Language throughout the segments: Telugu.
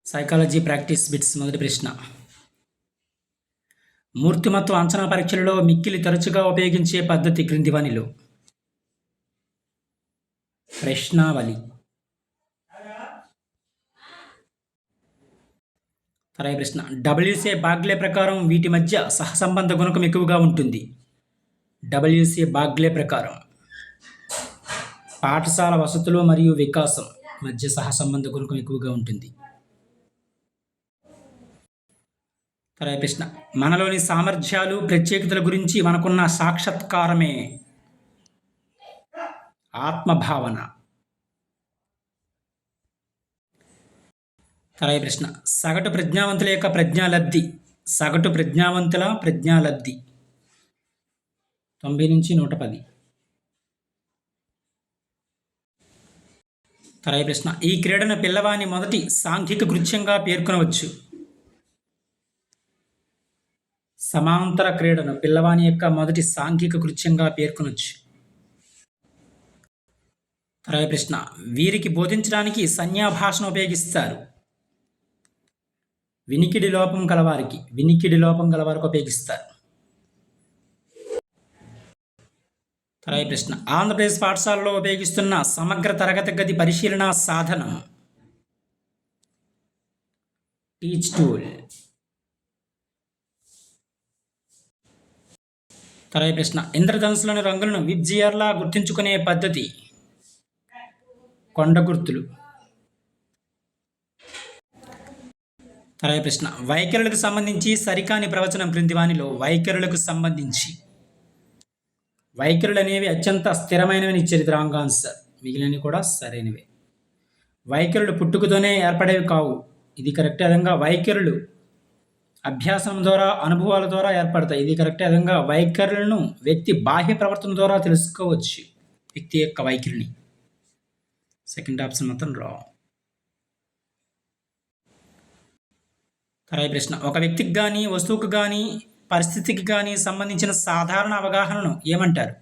సైకాలజీ ప్రాక్టీస్ బిట్స్ మొదటి ప్రశ్న. మూర్తిమత్వ అంచనా పరీక్షలలో మిక్కిలి తరచుగా ఉపయోగించే పద్ధతి క్రింది వానిలో? ప్రశ్నావళి. తరాయి ప్రశ్న. డబ్ల్యూసీ బాగ్లే ప్రకారం వీటి మధ్య సహసంబంధ గుణకం ఎక్కువగా ఉంటుంది. డబ్ల్యూసీ బాగ్లే ప్రకారం పాఠశాల వసతులు మరియు వికాసం మధ్య సహసంబంధ గుణకం ఎక్కువగా ఉంటుంది. తరాయి ప్రశ్న. మనలోని సామర్థ్యాలు ప్రత్యేకతల గురించి మనకున్న సాక్షాత్కారమే ఆత్మభావన. తరాయి ప్రశ్న. సగటు ప్రజ్ఞావంతుల యొక్క ప్రజ్ఞాలబ్ధి. సగటు ప్రజ్ఞావంతుల ప్రజ్ఞాలబ్ధి 90 నుంచి 110. తరాయి ప్రశ్న. ఈ క్రీడను పిల్లవాని మొదటి సాంఘిక కృత్యంగా పేర్కొనవచ్చు. సమాంతర క్రీడను పిల్లవాని యొక్క మొదటి సాంఘిక కృత్యంగా పేర్కొనవచ్చు. తరాయి ప్రశ్న. వీరికి బోధించడానికి సంజ్ఞాభాషను ఉపయోగిస్తారు. వినికిడి లోపం గలవారికి ఉపయోగిస్తారు. తరాయి ప్రశ్న. ఆంధ్రప్రదేశ్ పాఠశాలలో ఉపయోగిస్తున్న సమగ్ర తరగతి గది పరిశీలన సాధనం టీచ్ టూల్. తరాయి ప్రశ్న. ఇంద్రధనుసులోని రంగులను విబ్జియర్లా గుర్తించుకునే పద్ధతి కొండ గుర్తులు. తరాయి ప్రశ్న. వైఖరులకు సంబంధించి సరికాని ప్రవచనం క్రింది వానిలో? వైఖరులకు సంబంధించి వైఖరులు అనేవి అత్యంత స్థిరమైనవి ఇచ్చారు. ఇది రాంగ్ ఆన్సర్. మిగిలినవి కూడా సరైనవే. వైఖరులు పుట్టుకతోనే ఏర్పడేవి కావు. ఇది కరెక్ట్. విధంగా వైఖరులు అభ్యాసం ద్వారా అనుభవాల ద్వారా ఏర్పడతాయి. ఇది కరెక్ట్. విధంగా వైఖరులను వ్యక్తి బాహ్య ప్రవర్తన ద్వారా తెలుసుకోవచ్చు. వ్యక్తి యొక్క వైఖరిని. సెకండ్ ఆప్షన్ మాత్రం రాంగ్. తరాయి ప్రశ్న. ఒక వ్యక్తికి కానీ వస్తువుకు కానీ పరిస్థితికి కానీ సంబంధించిన సాధారణ అవగాహనను ఏమంటారు?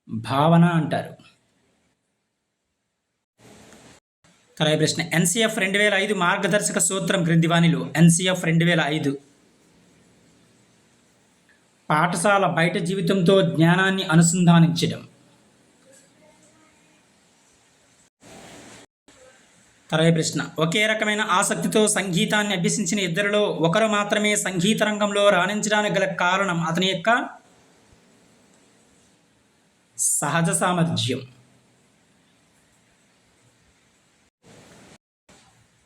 భావన అంటారు. తరాయి ప్రశ్న. ఎన్సిఎఫ్ 2005 మార్గదర్శక సూత్రం క్రింది వానిలో? ఎన్సిఎఫ్ 2005 పాఠశాల బయట జీవితంతో జ్ఞానాన్ని అనుసంధానించడం. తరాయి ప్రశ్న. ఒకే రకమైన ఆసక్తితో సంగీతాన్ని అభ్యసించిన ఇద్దరిలో ఒకరు మాత్రమే సంగీత రంగంలో రాణించడానికి గల కారణం అతని యొక్క సహజ సామర్థ్యం.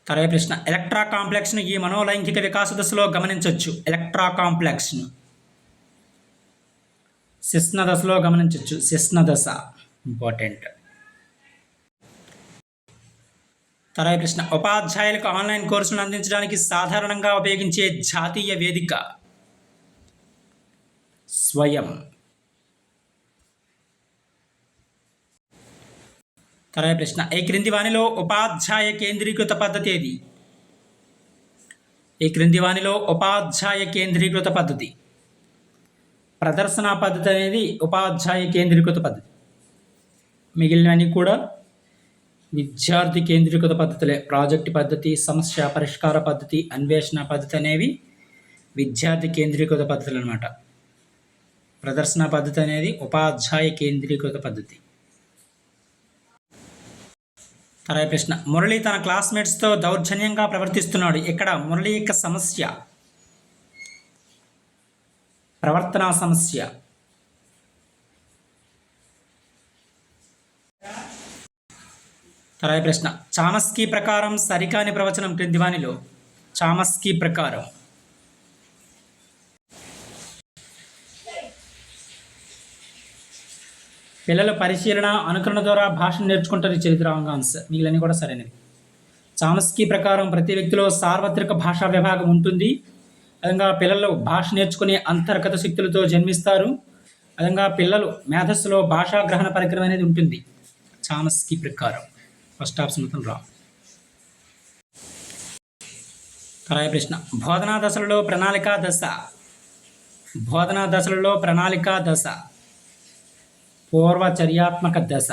తరాయి ప్రశ్న. ఎలక్ట్రా కాంప్లెక్స్ను ఈ మనోలైంగిక వికాస దశలో గమనించవచ్చు. ఎలక్ట్రా కాంప్లెక్స్ను శిస్న దశలో గమనించవచ్చు. శిస్న దశ ఇంపార్టెంట్. తరాయి ప్రశ్న. ఉపాధ్యాయులకు ఆన్లైన్ కోర్సులను అందించడానికి సాధారణంగా ఉపయోగించే జాతీయ వేదిక స్వయం. తరాయి ప్రశ్న. ఈ క్రింది వానిలో ఉపాధ్యాయ కేంద్రీకృత పద్ధతి ఏది? ఈ క్రింది వానిలో ఉపాధ్యాయ కేంద్రీకృత పద్ధతి ప్రదర్శన పద్ధతి అనేది ఉపాధ్యాయ కేంద్రీకృత పద్ధతి. మిగిలినవన్నీ కూడా విద్యార్థి కేంద్రీకృత పద్ధతులే. ప్రాజెక్ట్ పద్ధతి, సమస్య పరిష్కార పద్ధతి, అన్వేషణ పద్ధతి అనేవి విద్యార్థి కేంద్రీకృత పద్ధతులు అన్నమాట. ప్రదర్శన పద్ధతి అనేది ఉపాధ్యాయ కేంద్రీకృత పద్ధతి. తరాయి ప్రశ్న. మురళి తన క్లాస్మేట్స్తో దౌర్జన్యంగా ప్రవర్తిస్తున్నాడు. ఇక్కడ మురళి యొక్క సమస్య ప్రవర్తనా సమస్య. తరాయి ప్రశ్న. చామస్కీ ప్రకారం సరికాని ప్రవచనం క్రింది వానిలో? చామస్కీ ప్రకారం పిల్లలు పరిశీలన అనుకరణ ద్వారా భాషను నేర్చుకుంటారు. చరిత్ర రాంగ్ ఆన్సర్. మిగిలినవి కూడా సరైనవి. చామస్కీ ప్రకారం ప్రతి వ్యక్తిలో సార్వత్రిక భాషా విభాగం ఉంటుంది. విధంగా పిల్లలు భాష నేర్చుకునే అంతర్గత శక్తులతో జన్మిస్తారు. విధంగా పిల్లలు మేధస్సులో భాషా గ్రహణ పరికరం అనేది ఉంటుంది. చామస్కీ ప్రకారం. ఫస్ట్ ఆప్షన్ మొత్తం రాంగ్. తరాయి ప్రశ్న. బోధనా దశలలో ప్రణాళికా దశ పూర్వచర్యాత్మక దశ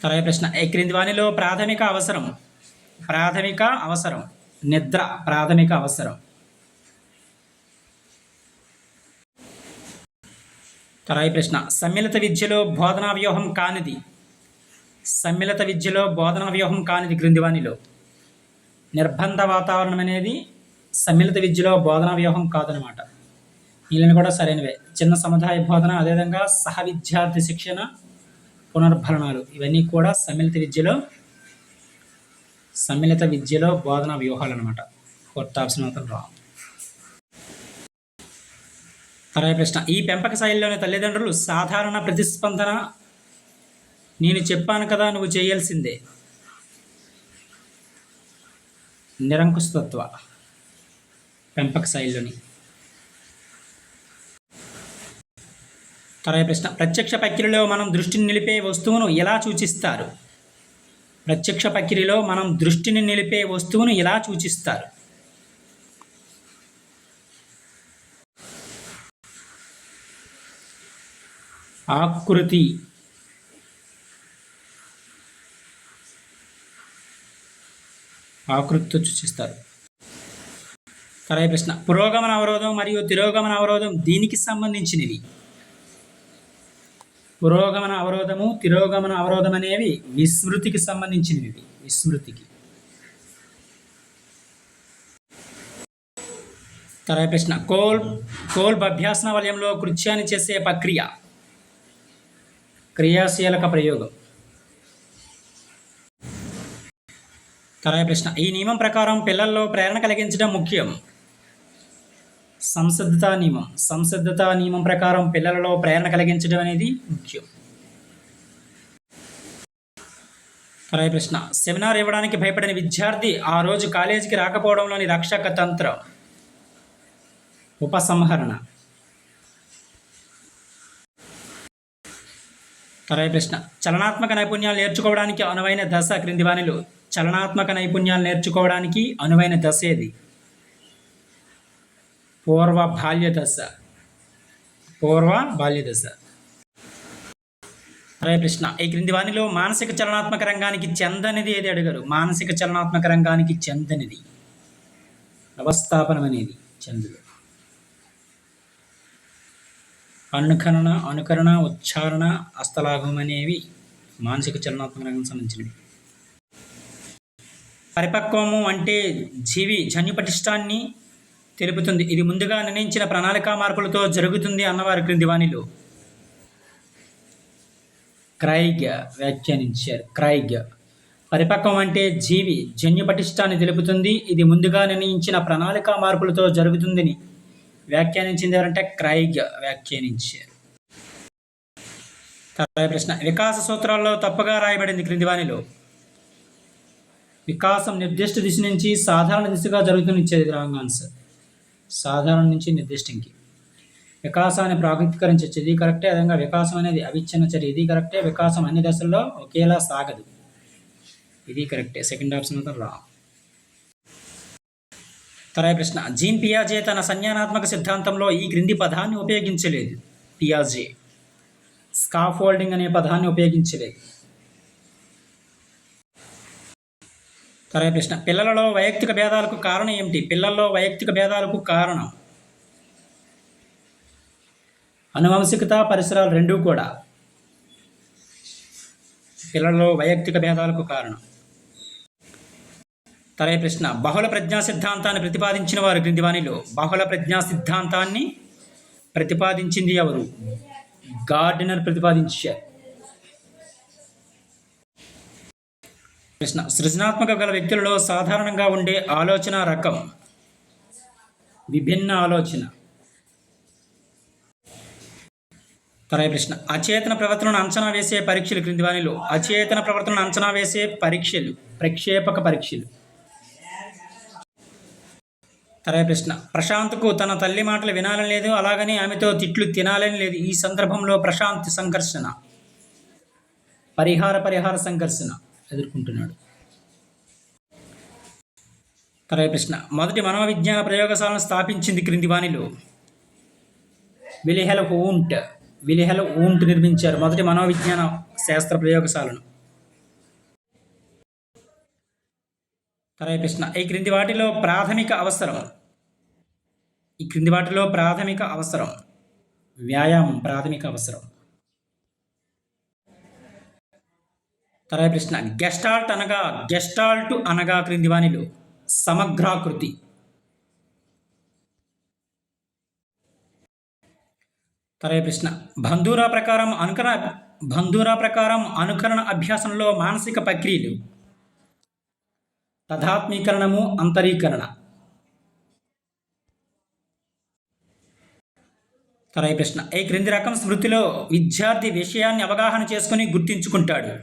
తర్వాత ప్రశ్న, ఈ క్రింది వానిలో ప్రాథమిక అవసరం నిద్ర ప్రాథమిక అవసరం. తర్వాత ప్రశ్న, సమ్మిళిత విద్యలో బోధనా వ్యూహం కానిది క్రింది వానిలో. నిర్బంధ వాతావరణం అనేది సమ్మిళిత విద్యలో బోధనా వ్యూహం కాదనమాట. వీళ్ళని కూడా సరైనవే. చిన్న సముదాయ బోధన, అదేవిధంగా సహ విద్యార్థి శిక్షణ, పునర్భరణాలు, ఇవన్నీ కూడా సమ్మిళిత విద్యలో బోధనా వ్యూహాలు అనమాట. ఫోర్త్ ఆప్షన్ మాత్రం రాంగ్. తర్వాత ప్రశ్న, ఈ పెంపక శైలిలోని తల్లిదండ్రులు సాధారణ ప్రతిస్పందన, నేను చెప్పాను కదా నువ్వు చేయాల్సిందే, నిరంకుశత్వ పెంపక శైలిలోని. తర్వాత ప్రశ్న, ప్రత్యక్ష ప్రక్రియలో మనం దృష్టిని నిలిపే వస్తువును ఎలా సూచిస్తారు? ఆకృతితో సూచిస్తారు. తర్వాత ప్రశ్న, పురోగమన అవరోధం మరియు తిరోగమన అవరోధం దీనికి సంబంధించినవి. పురోగమన అవరోధము, తిరోగమన అవరోధం అనేవి విస్మృతికి సంబంధించినవి. తర్వాత ప్రశ్న, కోల్బ్ అభ్యాసన వలయంలో కృత్యాన్ని చేసే ప్రక్రియ, క్రియాశీలక ప్రయోగం. తర్వాత ప్రశ్న, ఈ నియమం ప్రకారం పిల్లల్లో ప్రేరణ కలిగించడం ముఖ్యం. సంసిద్ధతా నియమం ప్రకారం పిల్లలలో ప్రేరణ కలిగించడం అనేది ముఖ్యం. తర్వాత ప్రశ్న, సెమినార్ ఇవ్వడానికి భయపడిన విద్యార్థి ఆ రోజు కాలేజీకి రాకపోవడంలోని రక్షక తంత్రం, ఉపసంహరణ. తర్వాత ప్రశ్న, చలనాత్మక నైపుణ్యాలు నేర్చుకోవడానికి అనువైన దశ క్రింది వానిలో. చలనాత్మక నైపుణ్యాలు నేర్చుకోవడానికి అనువైన దశ ఏది? పూర్వ బాల్య దశ. తర్వాత ప్రశ్న, ఈ క్రింది వానిలో మానసిక చలనాత్మక రంగానికి చెందనిది ఏది అడిగారు? మానసిక చలనాత్మక రంగానికి చెందనిది వ్యవస్థాపనం అనేది చెందదు. అనుకరణ, ఉచ్చారణ, హస్తలాఘవం అనేవి మానసిక చలనాత్మక రంగానికి సంబంధించినవి. పరిపక్వము అంటే జన్యు పటిష్టాన్ని తెలుపుతుంది. ఇది ముందుగా నిర్ణయించిన ప్రణాళికా మార్పులతో జరుగుతుంది అన్నవారు క్రింది వానిలో. క్రైగ్ వ్యాఖ్యానించారు. పరిపక్వం అంటే జన్యు పటిష్టాన్ని తెలుపుతుంది, ఇది ముందుగా నిర్ణయించిన ప్రణాళికా మార్పులతో జరుగుతుందని వ్యాఖ్యానించింది ఎవరంటే క్రైగ్ వ్యాఖ్యానించారు. తర్వాత ప్రశ్న, వికాస సూత్రాల్లో తప్పుగా రాయబడింది క్రింది వానిలో. వికాసం నిర్దిష్ట దిశ నుంచి సాధారణ దిశగా జరుగుతుంది ఇచ్చేది రాంగ్ ఆన్సర్. సాధారణ నుంచి నిర్దిష్టంకి. వికాసాన్ని ప్రాకృతీకరించవచ్చు, ఇది కరెక్టే. అదేవిధంగా వికాసం అనేది అవిచ్ఛిన్న చర్య, ఇది కరెక్టే. వికాసం అన్ని దశల్లో ఒకేలా సాగదు, ఇది కరెక్టే. సెకండ్ ఆప్షన్ మాత్రం రాంగ్. తర్వాత ప్రశ్న, జీన్ పియాజే తన సంజ్ఞానాత్మక సిద్ధాంతంలో ఈ క్రింది పదాన్ని ఉపయోగించలేదు. పియాజే స్కాఫోల్డింగ్ అనే పదాన్ని ఉపయోగించలేదు. తర్వాత ప్రశ్న, పిల్లలలో వైయక్తిక భేదాలకు కారణం ఏమిటి? పిల్లల్లో వైయక్తిక భేదాలకు కారణం అనువంశికత, పరిసరాలు రెండూ కూడా పిల్లలలో వైయక్తిక భేదాలకు కారణం. తర్వాత ప్రశ్న, బహుళ ప్రజ్ఞా సిద్ధాంతాన్ని ప్రతిపాదించిన వారు క్రింది వానిలో. బహుళ ప్రజ్ఞా సిద్ధాంతాన్ని ప్రతిపాదించింది ఎవరు? గార్డినర్ ప్రతిపాదించారు. ప్రశ్న, సృజనాత్మక గల వ్యక్తులలో సాధారణంగా ఉండే ఆలోచన రకం విభిన్న ఆలోచన. తర్వాత ప్రశ్న, అచేతన ప్రవర్తనను అంచనా వేసే పరీక్షలు క్రింది వానిలో. అచేతన ప్రవర్తనను అంచనా వేసే పరీక్షలు ప్రక్షేపక పరీక్షలు. తర్వాత ప్రశ్న, ప్రశాంత్కు తన తల్లి మాటలు వినాలని లేదు, అలాగని ఆమెతో తిట్లు తినాలని లేదు. ఈ సందర్భంలో ప్రశాంత్ సంఘర్షణ, పరిహార సంఘర్షణ ఎదుర్కొంటున్నాడు. తర్వాత ప్రశ్న, మొదటి మనోవిజ్ఞాన ప్రయోగశాలను స్థాపించింది క్రింది వానిలో. విలిహెల్ ఊంట్ నిర్మించారు మొదటి మనోవిజ్ఞాన శాస్త్ర ప్రయోగశాలను. తర్వాత ప్రశ్న ఈ క్రింది వాటిలో ప్రాథమిక అవసరం వ్యాయామం ప్రాథమిక అవసరం. తర్వాత ప్రశ్న గెస్టాల్ట్ అనగా క్రింది వానిలో సమగ్రాకృతి. తర్వాత ప్రశ్న బంధూరా ప్రకారం అనుకరణ అభ్యాసంలో మానసిక ప్రక్రియలు తదాత్మీకరణము, అంతరీకరణ. తర్వాత ప్రశ్న ఈ క్రింది రకం స్మృతిలో విద్యార్థి విషయాన్ని అవగాహన చేసుకుని గుర్తించుకుంటాడు.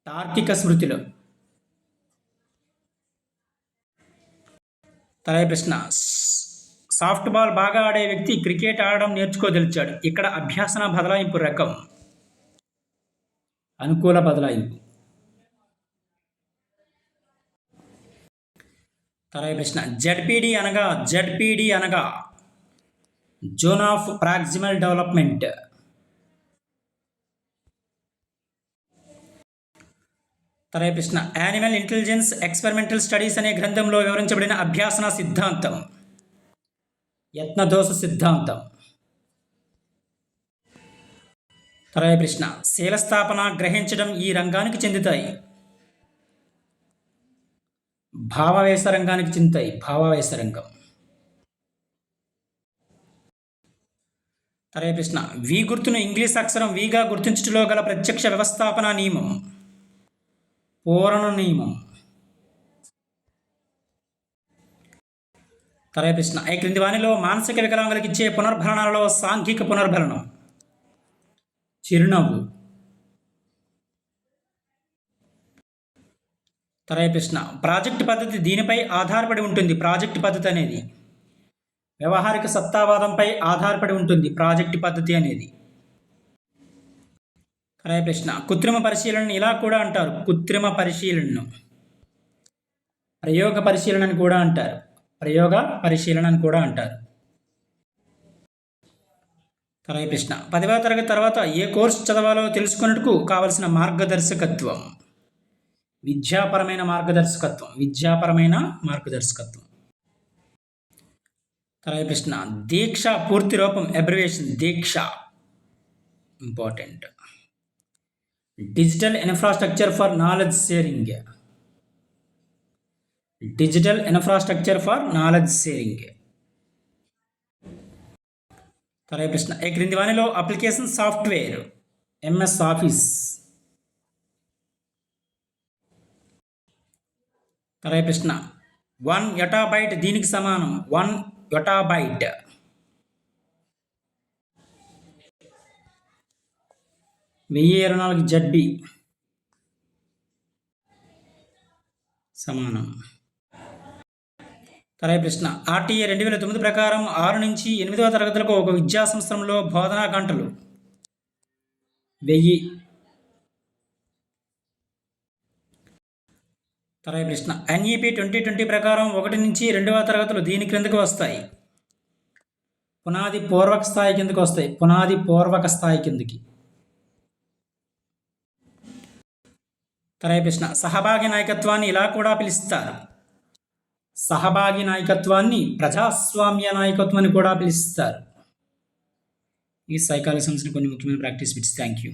తార్కిక స్మృతిలో. తర్వాత ప్రశ్న సాఫ్ట్ బాల్ బాగా ఆడే వ్యక్తి క్రికెట్ ఆడడం నేర్చుకోదలిచాడు. ఇక్కడ అభ్యాసన బదలాయింపు రకం అనుకూల బదలాయింపు. తర్వాత ప్రశ్న జడ్పీడి అనగా జోన్ ఆఫ్ ప్రాక్సిమల్ డెవలప్మెంట్. తర్వాత ప్రశ్న యానిమల్ ఇంటెలిజెన్స్ ఎక్స్పెరిమెంటల్ స్టడీస్ అనే గ్రంథంలో వివరించబడిన అభ్యాసన సిద్ధాంతం యత్నదోష సిద్ధాంతం. తర్వాత ప్రశ్న శీలస్థాపన, గ్రహించడం ఈ రంగానికి చెందుతాయి. భావావేశ రంగానికి చెందుతాయి. భావావేశ రంగం. తర్వాత ప్రశ్న వి గుర్తును ఇంగ్లీష్ అక్షరం విగా గుర్తించడంలో గల ప్రత్యక్ష వ్యవస్థాపన నియమం పూరణ నియమం. తర్వాత ప్రశ్న ఈ క్రింది వానిలో మానసిక వికలాంగులకు ఇచ్చే పునర్భరణాలలో సాంఘిక పునర్భరణం చిరునవ్వు. తర్వాత ప్రశ్న ప్రాజెక్ట్ పద్ధతి దీనిపై ఆధారపడి ఉంటుంది. ప్రాజెక్ట్ పద్ధతి అనేది వ్యవహారిక సత్తావాదంపై ఆధారపడి ఉంటుంది. ప్రాజెక్ట్ పద్ధతి అనేది. తర్వాత ప్రశ్న కృత్రిమ పరిశీలనను ఇలా కూడా అంటారు. కృత్రిమ పరిశీలనను ప్రయోగ పరిశీలన అని కూడా అంటారు. ప్రయోగ పరిశీలన అని కూడా అంటారు. తర్వాత ప్రశ్న 10వ తరగతి తర్వాత ఏ కోర్సు చదవాలో తెలుసుకున్నట్టుకు కావలసిన మార్గదర్శకత్వం విద్యాపరమైన మార్గదర్శకత్వం. తర్వాత ప్రశ్న దీక్ష పూర్తి రూపం abbreviation Diksha important. Digital infrastructure for knowledge sharing. తర్వాత ప్రశ్న ఈ క్రింది వానిలో అప్లికేషన్ సాఫ్ట్వేర్ ఎంఎస్ ఆఫీస్. తర్వాత ప్రశ్న 1 yottabyte దీనికి సమానం 1 yottabyte. 1024 ZB సమానం. తర్వాత ప్రశ్న ఆర్టీఏ 2009 ప్రకారం 6 నుంచి 8వ తరగతులకు ఒక విద్యా సంవత్సరంలో బోధనా గంటలు 1000. తర్వాత ప్రశ్న ఎన్ఈపి 2020 ప్రకారం 1 నుంచి 2వ తరగతులు దీని క్రిందకు వస్తాయి. పునాది పూర్వక స్థాయి కిందకి. తర్వాత ప్రశ్న సహభాగి నాయకత్వాన్ని ఇలా కూడా పిలుస్తారు. సహభాగి నాయకత్వాన్ని ప్రజాస్వామ్య నాయకత్వం అని కూడా పిలుస్తారు. ఈ సైకాలజీ సంబంధించిన కొన్ని ముఖ్యమైన ప్రాక్టీస్ బిట్స్. Thank you.